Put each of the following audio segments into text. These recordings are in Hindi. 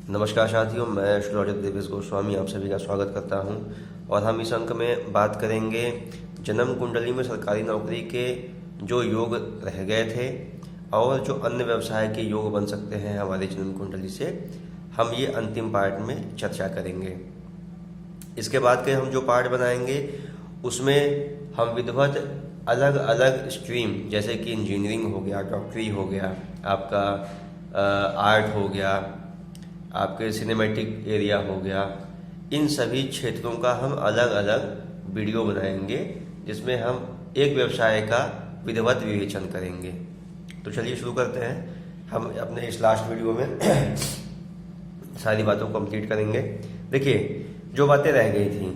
नमस्कार साथियों, मैं एस्ट्रोलॉजर देवेश गोस्वामी आप सभी का स्वागत करता हूं। और हम इस अंक में बात करेंगे जन्म कुंडली में सरकारी नौकरी के जो योग रह गए थे और जो अन्य व्यवसाय के योग बन सकते हैं हमारी जन्म कुंडली से, हम ये अंतिम पार्ट में चर्चा करेंगे। इसके बाद के हम जो पार्ट बनाएंगे उसमें हम विधिवत अलग अलग स्ट्रीम जैसे कि इंजीनियरिंग हो गया, डॉक्टरी हो गया, आपका आर्ट हो गया, आपके सिनेमैटिक एरिया हो गया, इन सभी क्षेत्रों का हम अलग अलग वीडियो बनाएंगे जिसमें हम एक व्यवसाय का विधिवत विवेचन करेंगे। तो चलिए शुरू करते हैं। हम अपने इस लास्ट वीडियो में सारी बातों को कंप्लीट करेंगे। देखिए, जो बातें रह गई थी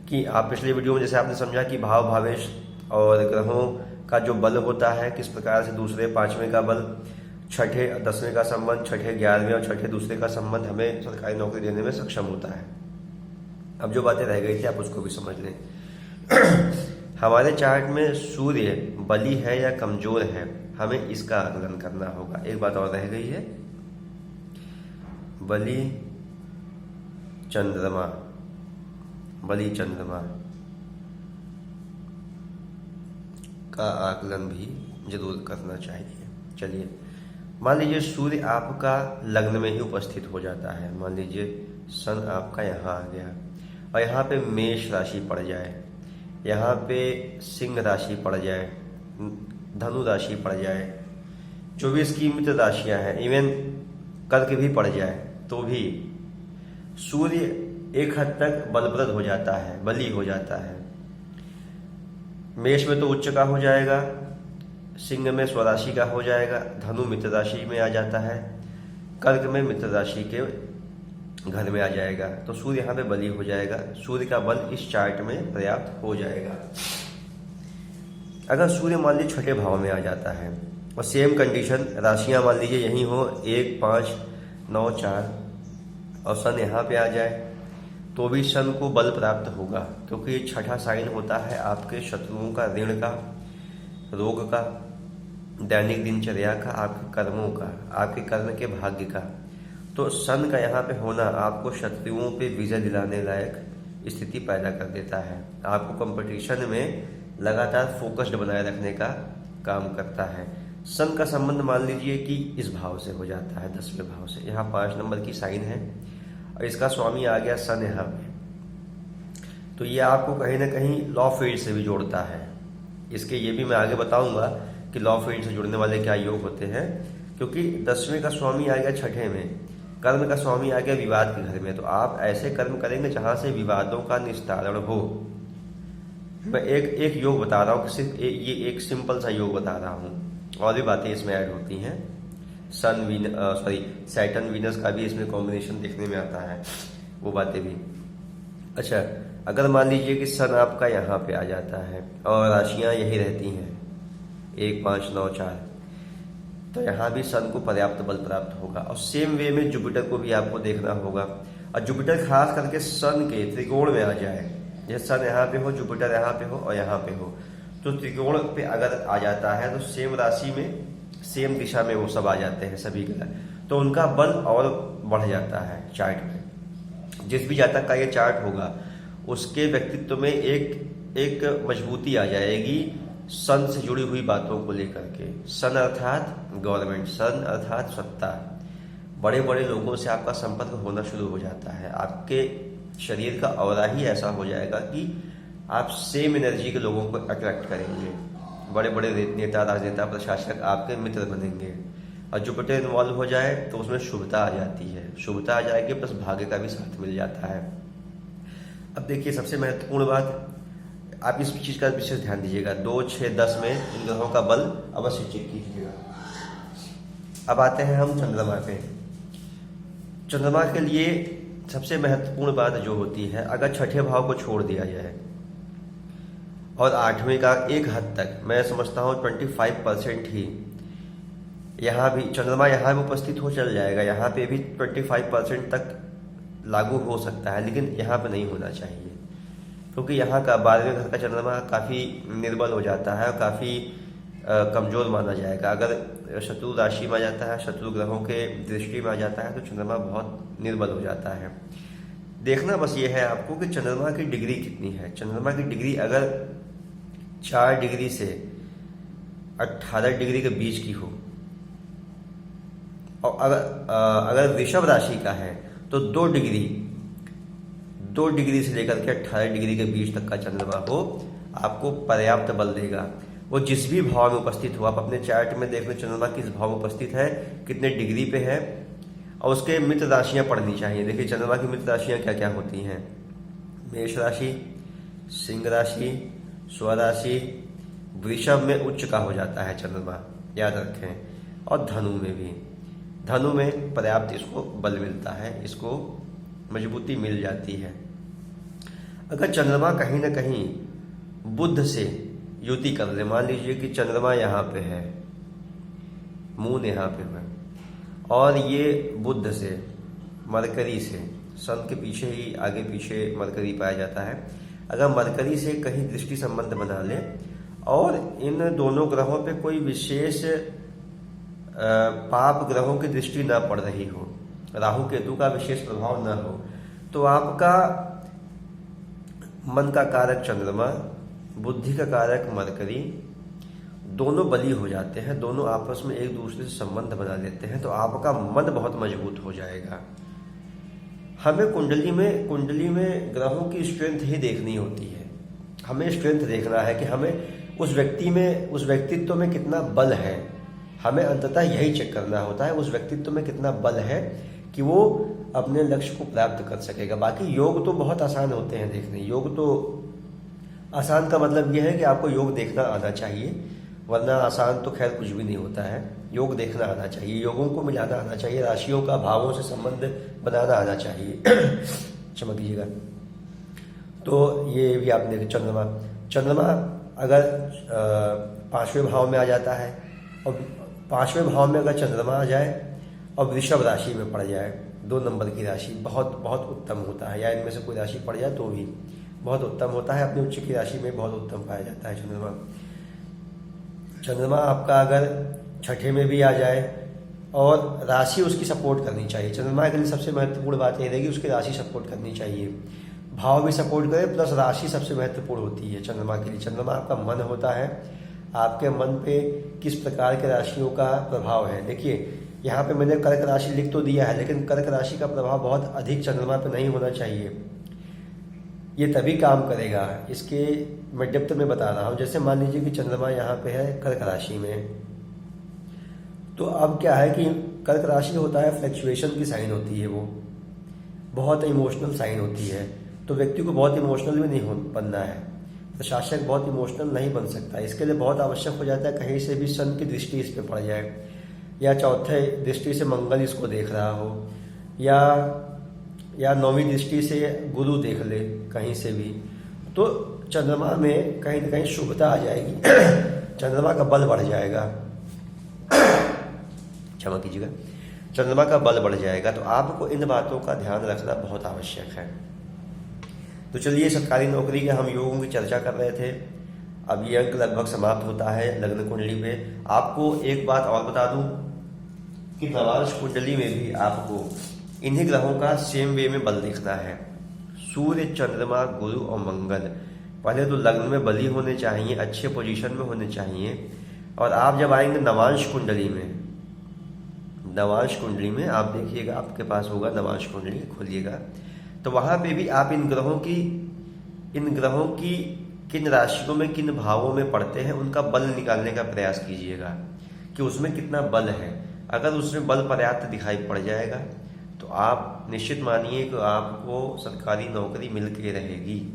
कि आप पिछले वीडियो में जैसे आपने समझा कि भाव भावेश और ग्रहों का जो बल होता है, किस प्रकार से दूसरे पांचवें का बल, छठे दसवें का संबंध, छठे ग्यारहवें और छठे दूसरे का संबंध हमें सरकारी नौकरी देने में सक्षम होता है। अब जो बातें रह गई थी आप उसको भी समझ लें। हमारे चार्ट में सूर्य बली है या कमजोर है, हमें इसका आकलन करना होगा। एक बात और रह गई है, बली चंद्रमा का आकलन भी जरूर करना चाहिए। चलिए, मान लीजिए सूर्य आपका लग्न में ही उपस्थित हो जाता है। मान लीजिए सन आपका यहाँ आ गया और यहाँ पे मेष राशि पड़ जाए, यहाँ पे सिंह राशि पड़ जाए, धनु राशि पड़ जाए, जो भी इसकी मित्र राशियां हैं, इवन कर्क भी पड़ जाए, तो भी सूर्य एक हद तक बलप्रद हो जाता है, बली हो जाता है। मेष में तो उच्च का हो जाएगा, सिंह में स्वराशि का हो जाएगा, धनु मित्र राशि में आ जाता है, कर्क में मित्र राशि के घर में आ जाएगा, तो सूर्य यहाँ पे बली हो जाएगा। सूर्य का बल इस चार्ट में पर्याप्त हो जाएगा। अगर सूर्य मान लीजिए छठे भाव में आ जाता है और सेम कंडीशन राशियां मान लीजिए यही हो 1, 5, 9, 4 और सन यहाँ पे आ जाए, तो भी सन को बल प्राप्त होगा, क्योंकि ये छठा साइन होता है आपके शत्रुओं का, ऋण का, रोग का, दैनिक दिनचर्या का, आपके कर्मों का, आपके कर्म के भाग्य का। तो सन का यहाँ पे होना आपको शत्रुओं पे विजय दिलाने लायक स्थिति पैदा कर देता है, आपको कंपटीशन में लगातार फोकस्ड बनाए रखने का काम करता है। सन का संबंध मान लीजिए कि इस भाव से हो जाता है, 10वें भाव से। यहाँ 5 नंबर की साइन है और इसका स्वामी आ गया सन यहाँ पे, तो ये आपको कहीं ना कहीं लॉ फील्ड से भी जोड़ता है। इसके ये भी मैं आगे बताऊंगा कि लॉ फील्ड से जुड़ने वाले क्या योग होते हैं, क्योंकि 10वें का स्वामी आ गया छठे में, कर्म का स्वामी आ गया विवाद के घर में, तो आप ऐसे कर्म करेंगे जहां से विवादों का निस्तारण हो। मैं एक योग बता रहा हूँ कि सिर्फ ये एक सिंपल सा योग बता रहा हूँ, और भी बातें इसमें ऐड होती हैं। सैटर्न वीनस का भी इसमें कॉम्बिनेशन देखने में आता है, वो बातें भी। अच्छा, अगर मान लीजिए कि सन आपका यहाँ पे आ जाता है और राशियां यही रहती हैं 1, 5, 9, 4, तो यहाँ भी सन को पर्याप्त बल प्राप्त होगा। और सेम वे में जुपिटर को भी आपको देखना होगा, और जुपिटर खास करके सन के त्रिकोण में आ जाए, जैसे सन यहाँ पे हो, जुपिटर यहाँ पे हो और यहाँ पे हो, तो त्रिकोण पे अगर आ जाता है तो सेम राशि में सेम दिशा में वो सब आ जाते हैं सभी ग्रह, तो उनका बल और बढ़ जाता है चार्ट में। जिस भी जातक का ये चार्ट होगा उसके व्यक्तित्व में एक मजबूती आ जाएगी सन से जुड़ी हुई बातों को लेकर के। सन अर्थात गवर्नमेंट, सन अर्थात सत्ता, बड़े बड़े लोगों से आपका संपर्क होना शुरू हो जाता है। आपके शरीर का ऑरा ही ऐसा हो जाएगा कि आप सेम एनर्जी के लोगों को अट्रैक्ट करेंगे। बड़े बड़े नेता, राजनेता, प्रशासक आपके मित्र बनेंगे। और जुपिटर इन्वॉल्व हो जाए तो उसमें शुभता आ जाती है, शुभता आ जाएगी प्लस भाग्य का भी साथ मिल जाता है। अब देखिए, सबसे महत्वपूर्ण बात, आप इस चीज का विशेष ध्यान दीजिएगा, 2, 6, 10 में इन ग्रहों का बल अवश्य चेक कीजिएगा। अब आते हैं हम चंद्रमा पे। चंद्रमा के लिए सबसे महत्वपूर्ण बात जो होती है, अगर छठे भाव को छोड़ दिया जाए और 8वें का एक हद तक, मैं समझता हूँ 25% ही यहाँ भी चंद्रमा यहाँ भी उपस्थित हो चल जाएगा, यहाँ पे भी 25% तक लागू हो सकता है, लेकिन यहाँ पे नहीं होना चाहिए, क्योंकि यहाँ का 12वें घर का चंद्रमा काफ़ी निर्बल हो जाता है और काफ़ी कमज़ोर माना जाएगा। अगर शत्रु राशि में आ जाता है, शत्रु ग्रहों के दृष्टि में आ जाता है, तो चंद्रमा बहुत निर्बल हो जाता है। देखना बस ये है आपको कि चंद्रमा की डिग्री कितनी है। चंद्रमा की डिग्री अगर 4 डिग्री से 18 डिग्री के बीच की हो, और अगर वृषभ राशि का है तो 2 डिग्री से लेकर के 18 डिग्री के बीच तक का चंद्रमा हो, आपको पर्याप्त बल देगा। वो जिस भी भाव में उपस्थित हो, आप अपने चार्ट में देख लो चंद्रमा किस भाव में उपस्थित है, कितने डिग्री पे है, और उसके मित्र राशियां पढ़नी चाहिए। देखिए चंद्रमा की मित्र राशियां क्या क्या होती हैं। मेष राशि, सिंह राशि, स्वराशि, वृषभ में उच्च का हो जाता है चंद्रमा, याद रखें, और धनु में भी। धनु में पर्याप्त इसको बल मिलता है, इसको मजबूती मिल जाती है। अगर चंद्रमा कहीं ना कहीं बुध से युति कर ले, मान लीजिए कि चंद्रमा यहाँ पे है, मून यहाँ पे है, और ये बुध से, मरकरी से, सन के पीछे ही आगे पीछे मरकरी पाया जाता है, अगर मरकरी से कहीं दृष्टि संबंध बना ले और इन दोनों ग्रहों पे कोई विशेष पाप ग्रहों की दृष्टि ना पड़ रही हो, राहु केतु का विशेष प्रभाव ना हो, तो आपका मन का कारक चंद्रमा, बुद्धि का कारक मरकरी, दोनों बली हो जाते हैं, दोनों आपस में एक दूसरे से संबंध बना लेते हैं, तो आपका मन बहुत मजबूत हो जाएगा। हमें कुंडली में ग्रहों की स्ट्रेंथ ही देखनी होती है। हमें स्ट्रेंथ देखना है कि हमें उस व्यक्तित्व में कितना बल है। हमें अंततः यही चेक करना होता है उस व्यक्तित्व में कितना बल है कि वो अपने लक्ष्य को प्राप्त कर सकेगा। बाकी योग तो बहुत आसान होते हैं देखने। योग तो आसान का मतलब यह है कि आपको योग देखना आना चाहिए, वरना आसान तो खैर कुछ भी नहीं होता है। योग देखना आना चाहिए, योगों को मिलाना आना चाहिए, राशियों का भावों से संबंध बनाना आना चाहिए। क्षमा कीजिएगा। तो ये भी आपने देखा, चंद्रमा अगर 5वें भाव में आ जाता है, और 5वें भाव में अगर चंद्रमा आ जाए और वृषभ राशि में पड़ जाए, 2 नंबर की राशि, बहुत बहुत उत्तम होता है। या इनमें से कोई राशि पड़ जाए तो भी बहुत उत्तम होता है। अपनी उच्च की राशि में बहुत उत्तम पाया जाता है चंद्रमा आपका अगर 6ठे में भी आ जाए और राशि उसकी सपोर्ट करनी चाहिए। चंद्रमा के लिए सबसे महत्वपूर्ण बात यह रहेगी उसकी राशि सपोर्ट करनी चाहिए। भाव भी सपोर्ट करे प्लस राशि सबसे महत्वपूर्ण होती है चंद्रमा के लिए। चंद्रमा आपका मन होता है, आपके मन पे किस प्रकार के राशियों का प्रभाव है। देखिए यहाँ पे मैंने कर्क राशि लिख तो दिया है, लेकिन कर्क राशि का प्रभाव बहुत अधिक चंद्रमा पे नहीं होना चाहिए। ये तभी काम करेगा, इसके मैं डेप्थ में बता रहा हूँ। जैसे मान लीजिए कि चंद्रमा यहाँ पे है कर्क राशि में, तो अब क्या है कि कर्क राशि होता है फ्लक्चुएशन की साइन होती है, वो बहुत इमोशनल साइन होती है। तो व्यक्ति को बहुत इमोशनल भी नहीं बनना है, प्रशासक बहुत इमोशनल नहीं बन सकता। इसके लिए बहुत आवश्यक हो जाता है कहीं से भी सन की दृष्टि इस पर पड़ जाए, या चौथे दृष्टि से मंगल इसको देख रहा हो, या 9वीं दृष्टि से गुरु देख ले कहीं से भी, तो चंद्रमा में कहीं ना कहीं शुभता आ जाएगी। चंद्रमा का बल बढ़ जाएगा, क्षमा कीजिएगा, चंद्रमा का बल बढ़ जाएगा। तो आपको इन बातों का ध्यान रखना बहुत आवश्यक है। तो चलिए, सरकारी नौकरी के हम योगों की चर्चा कर रहे थे। अब ये अंक लगभग समाप्त होता है लग्न कुंडली में। आपको एक बात और बता दूं कि नवांश कुंडली में भी आपको इन्हीं ग्रहों का सेम वे में बल देखना है। सूर्य, चंद्रमा, गुरु और मंगल पहले तो लग्न में बली होने चाहिए, अच्छे पोजीशन में होने चाहिए। और आप जब आएंगे नवांश कुंडली में आप देखिएगा, आपके पास होगा नवांश कुंडली, खोलिएगा, तो वहां पे भी आप इन ग्रहों की किन राशियों में किन भावों में पड़ते हैं उनका बल निकालने का प्रयास कीजिएगा कि उसमें कितना बल है। अगर उसमें बल पर्याप्त दिखाई पड़ जाएगा तो आप निश्चित मानिए कि आपको सरकारी नौकरी मिल के रहेगी।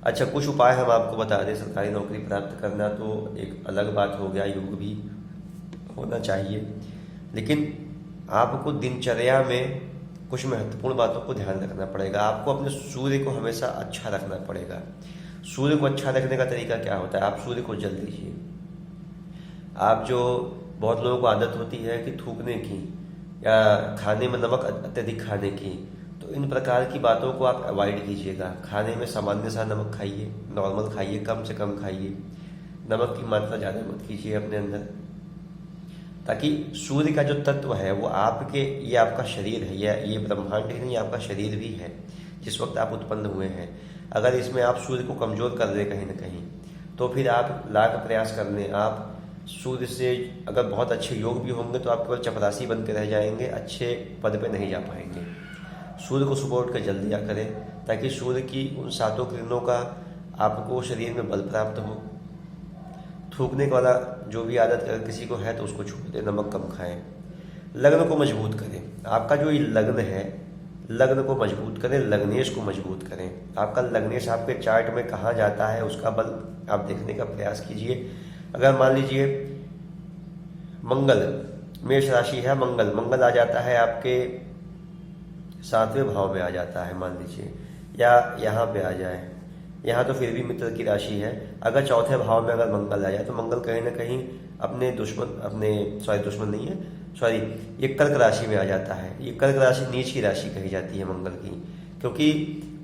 अच्छा, कुछ उपाय हम आपको बता दें। सरकारी नौकरी प्राप्त करना तो एक अलग बात हो गया, योग भी होना चाहिए, लेकिन आपको दिनचर्या में कुछ महत्वपूर्ण बातों को ध्यान रखना पड़ेगा। आपको अपने सूर्य को हमेशा अच्छा रखना पड़ेगा। सूर्य को अच्छा रखने का तरीका क्या होता है? आप सूर्य को जल दीजिए। आप जो बहुत लोगों को आदत होती है कि थूकने की या खाने में नमक अत्यधिक खाने की, तो इन प्रकार की बातों को आप अवॉइड कीजिएगा। खाने में सामान्य सा नमक खाइए, नॉर्मल खाइए, कम से कम खाइए, नमक की मात्रा ज़्यादा मत कीजिए अपने अंदर। ताकि सूर्य का जो तत्व है वो आपके, ये आपका शरीर है, ये ब्रह्मांड ही नहीं, आपका शरीर भी है जिस वक्त आप उत्पन्न हुए हैं। अगर इसमें आप सूर्य को कमजोर कर दें कहीं ना कहीं, तो फिर आप लाख प्रयास कर लें, आप सूर्य से अगर बहुत अच्छे योग भी होंगे तो आप केवल चपरासी बन के रह जाएंगे, अच्छे पद पे नहीं जा पाएंगे। सूर्य को सुबह उठ कर जल्दी दिया करें, ताकि सूर्य की उन 7 किरणों का आपको शरीर में बल प्राप्त हो। थूकने वाला जो भी आदत अगर किसी को है तो उसको छोड़ दें, नमक कम खाएं। लग्न को मजबूत करें, आपका जो ये लग्न है, लग्न को मजबूत करें, लग्नेश को मजबूत करें। आपका लग्नेश आपके चार्ट में कहाँ जाता है उसका बल आप देखने का प्रयास कीजिए। अगर मान लीजिए मंगल, मेष राशि है, मंगल आ जाता है आपके 7वें भाव में आ जाता है मान लीजिए, या यहाँ पे आ जाए, यहाँ तो फिर भी मित्र की राशि है। अगर 4थे भाव में अगर मंगल आ जाए तो मंगल कहीं ना कहीं अपने दुश्मन नहीं है, ये कर्क राशि में आ जाता है। ये कर्क राशि नीच की राशि कही जाती है मंगल की, क्योंकि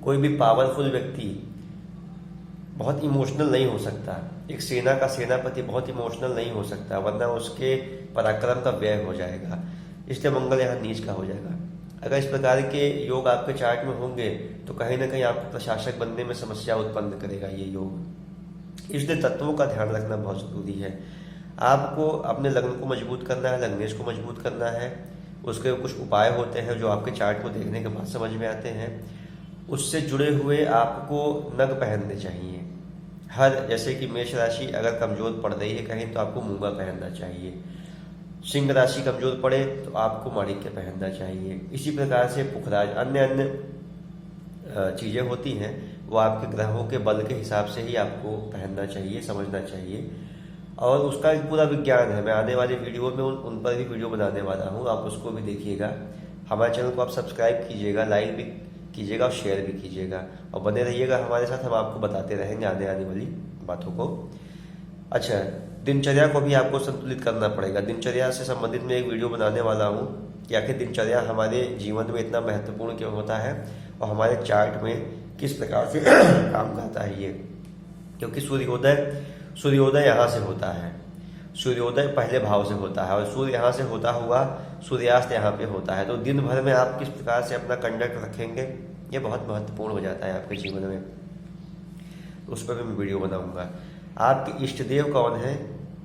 कोई भी पावरफुल व्यक्ति बहुत इमोशनल नहीं हो सकता। एक सेना का सेनापति बहुत इमोशनल नहीं हो सकता, वरना उसके पराक्रम का व्यय हो जाएगा। इसलिए मंगल यहाँ नीच का हो जाएगा। अगर इस प्रकार के योग आपके चार्ट में होंगे तो कहीं ना कहीं आपको प्रशासक बनने में समस्या उत्पन्न करेगा ये योग। इसलिए तत्वों का ध्यान रखना बहुत जरूरी है। आपको अपने लग्न को मजबूत करना है, लग्नेश को मजबूत करना है। उसके कुछ उपाय होते हैं जो आपके चार्ट को देखने के बाद समझ में आते हैं। उससे जुड़े हुए आपको नग पहनने चाहिए। जैसे कि मेष राशि अगर कमजोर पड़ रही है कहीं तो आपको मूंगा पहनना चाहिए। सिंह राशि कमजोर पड़े तो आपको माणिक्य पहनना चाहिए। इसी प्रकार से पुखराज, अन्य चीजें होती हैं वो आपके ग्रहों के बल के हिसाब से ही आपको पहनना चाहिए, समझना चाहिए। और उसका एक पूरा विज्ञान है। मैं आने वाले वीडियो में उन पर भी वीडियो बनाने वाला हूँ, आप उसको भी देखिएगा। हमारे चैनल को आप सब्सक्राइब कीजिएगा, लाइक भी कीजिएगा और शेयर भी कीजिएगा, और बने रहिएगा हमारे साथ। हम आपको बताते रहेंगे आने वाली बातों को। अच्छा, दिनचर्या को भी आपको संतुलित करना पड़ेगा। दिनचर्या से संबंधित मैं एक वीडियो बनाने वाला हूँ कि आखिर दिनचर्या हमारे जीवन में इतना महत्वपूर्ण क्यों होता है और हमारे चार्ट में किस प्रकार से काम करता है ये। क्योंकि सूर्योदय यहाँ से होता है, सूर्योदय पहले भाव से होता है और सूर्य यहाँ से होता हुआ सूर्यास्त यहाँ पे होता है। तो दिन भर में आप किस प्रकार से अपना कंडक्ट रखेंगे ये बहुत महत्वपूर्ण हो जाता है आपके जीवन में। उस पर भी मैं वीडियो बनाऊंगा। आपके इष्ट देव कौन है,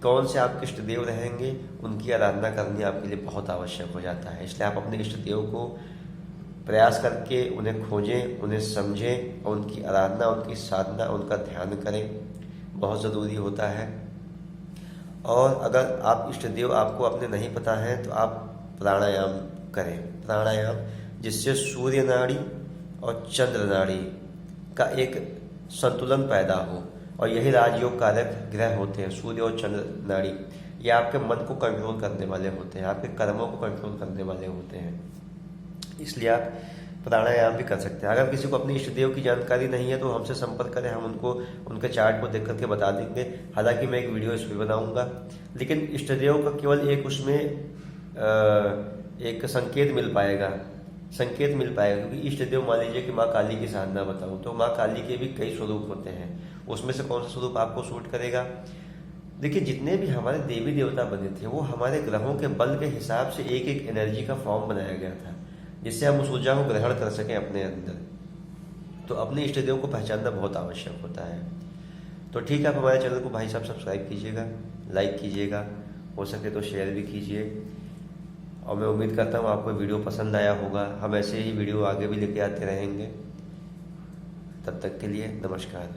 कौन से आपके इष्ट देव रहेंगे, उनकी आराधना करनी आपके लिए बहुत आवश्यक हो जाता है। इसलिए आप अपने इष्ट देव को प्रयास करके उन्हें खोजें, उन्हें समझें और उनकी आराधना, उनकी साधना, उनका ध्यान करें, बहुत ज़रूरी होता है। और अगर आप इष्ट देव आपको अपने नहीं पता है तो आप प्राणायाम करें, प्राणायाम जिससे सूर्य नाड़ी और चंद्र नाड़ी का एक संतुलन पैदा हो। और यही राजयोग कारक ग्रह होते हैं, सूर्य और चंद्र नाड़ी। ये आपके मन को कंट्रोल करने वाले होते हैं, आपके कर्मों को कंट्रोल करने वाले होते हैं। इसलिए आप प्राणायाम भी कर सकते हैं। अगर किसी को अपने इष्ट देव की जानकारी नहीं है तो हमसे संपर्क करें, हम उनको उनके चार्ट को देख करके बता देंगे। हालांकि मैं एक वीडियो इस पर बनाऊंगा, लेकिन इष्ट देव का केवल एक उसमें एक संकेत मिल पाएगा, क्योंकि इष्ट देव मान लीजिए कि माँ काली की साधना बताऊं तो माँ काली के भी कई स्वरूप होते हैं। उसमें से कौन सा स्वरूप आपको सूट करेगा। देखिए, जितने भी हमारे देवी देवता बने थे वो हमारे ग्रहों के बल के हिसाब से एक एक एनर्जी का फॉर्म बनाया गया था, जिससे हम उस ऊर्जा को ग्रहण कर सकें अपने अंदर। तो अपने इष्ट देव को पहचानना बहुत आवश्यक होता है। तो ठीक है, आप हमारे चैनल को भाई साहब सब्सक्राइब कीजिएगा, लाइक कीजिएगा, हो सके तो शेयर भी कीजिए। और मैं उम्मीद करता हूँ आपको वीडियो पसंद आया होगा। हम ऐसे ही वीडियो आगे भी लेके आते रहेंगे। तब तक के लिए नमस्कार।